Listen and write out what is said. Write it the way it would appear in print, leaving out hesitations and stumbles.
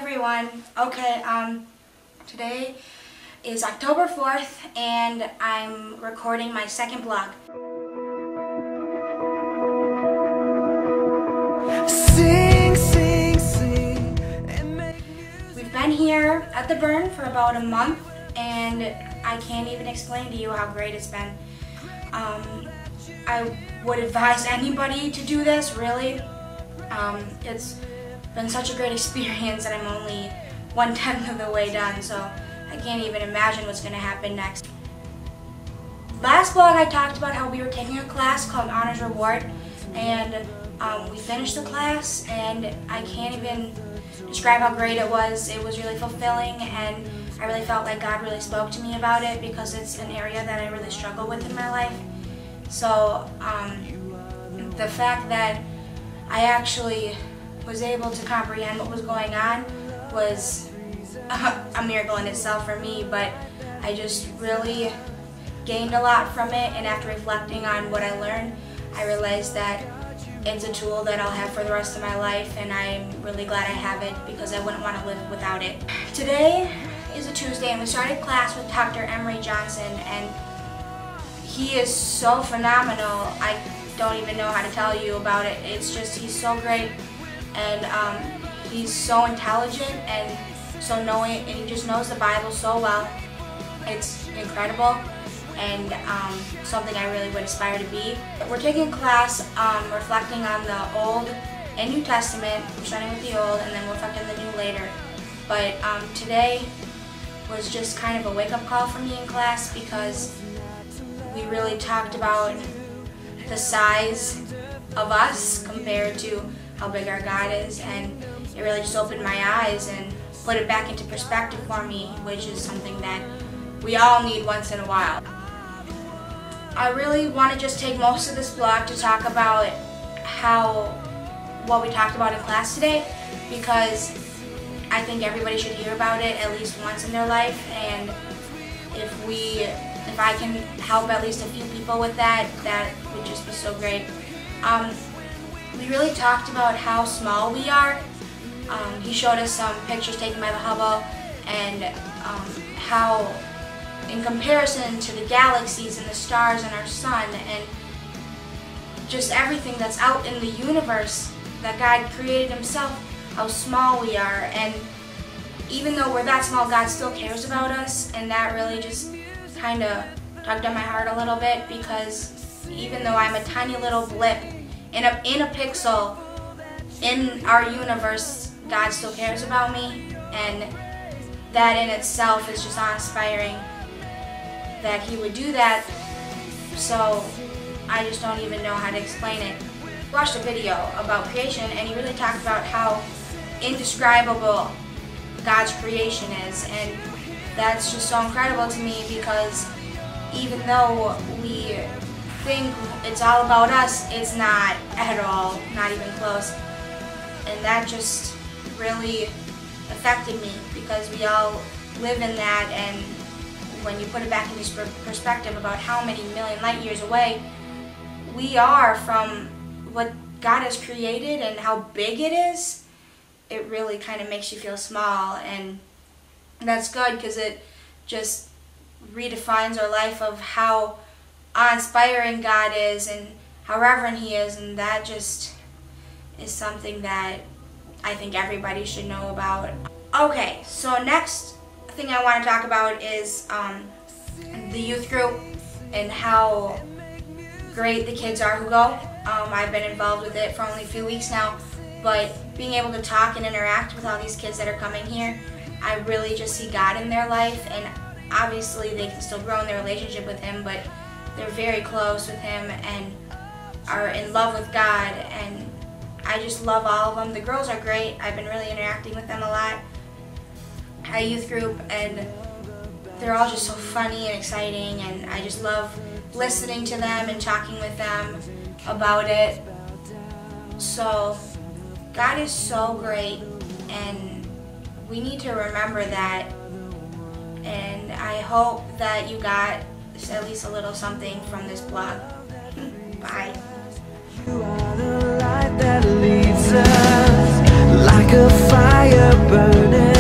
everyone. Okay, today is October 4th and I'm recording my second vlog. Sing, sing, sing, and make music. We've been here at the Burn for about a month and I can't even explain to you how great it's been. I would advise anybody to do this, really. It's been such a great experience and I'm only 1/10 of the way done, so I can't even imagine what's going to happen next. Last vlog I talked about how we were taking a class called Honors Reward, and we finished the class and I can't even describe how great it was. It was really fulfilling and I really felt like God really spoke to me about it because it's an area that I really struggle with in my life. So the fact that I actually was able to comprehend what was going on was a miracle in itself for me, but I just really gained a lot from it, and after reflecting on what I learned, I realized that it's a tool that I'll have for the rest of my life, and I'm really glad I have it because I wouldn't want to live without it. Today is a Tuesday and we started class with Dr. Emery Johnson, and he is so phenomenal. I don't even know how to tell you about it. It's just, he's so great, and he's so intelligent and so knowing, and he just knows the Bible so well. It's incredible and something I really would aspire to be. We're taking a class reflecting on the Old and New Testament. We're starting with the Old and then we'll reflect on the New later. But today was just kind of a wake-up call for me in class because we really talked about the size of us compared to how big our God is, and it really just opened my eyes and put it back into perspective for me, which is something that we all need once in a while. I really want to just take most of this vlog to talk about what we talked about in class today, because I think everybody should hear about it at least once in their life, and if I can help at least a few people with that, that would just be so great. We really talked about how small we are. He showed us some pictures taken by the Hubble, and how in comparison to the galaxies and the stars and our sun and just everything that's out in the universe that God created himself, how small we are. And even though we're that small, God still cares about us, and that really just kind of tugged at my heart a little bit, because even though I'm a tiny little blip in a pixel in our universe, God still cares about me, and that in itself is just awe-inspiring that he would do that. So I just don't even know how to explain it. I watched a video about creation and he really talked about how indescribable God's creation is, and that's just so incredible to me, because even though we think it's all about us, it's not at all, not even close. And that just really affected me, because we all live in that, and when you put it back into perspective about how many million light years away we are from what God has created and how big it is, it really kind of makes you feel small, and that's good because it just redefines our life of how awe-inspiring God is and how reverent he is, and that just is something that I think everybody should know about. Okay, so next thing I want to talk about is the youth group and how great the kids are who go. I've been involved with it for only a few weeks now, but being able to talk and interact with all these kids that are coming here, I really just see God in their life, and obviously they can still grow in their relationship with him, but they're very close with him and are in love with God, and I just love all of them. The girls are great. I've been really interacting with them a lot at youth group, and they're all just so funny and exciting, and I just love listening to them and talking with them about it. So God is so great, and we need to remember that, and I hope that you got at least a little something from this blog. Bye. You are the light that leads us like a fire burning.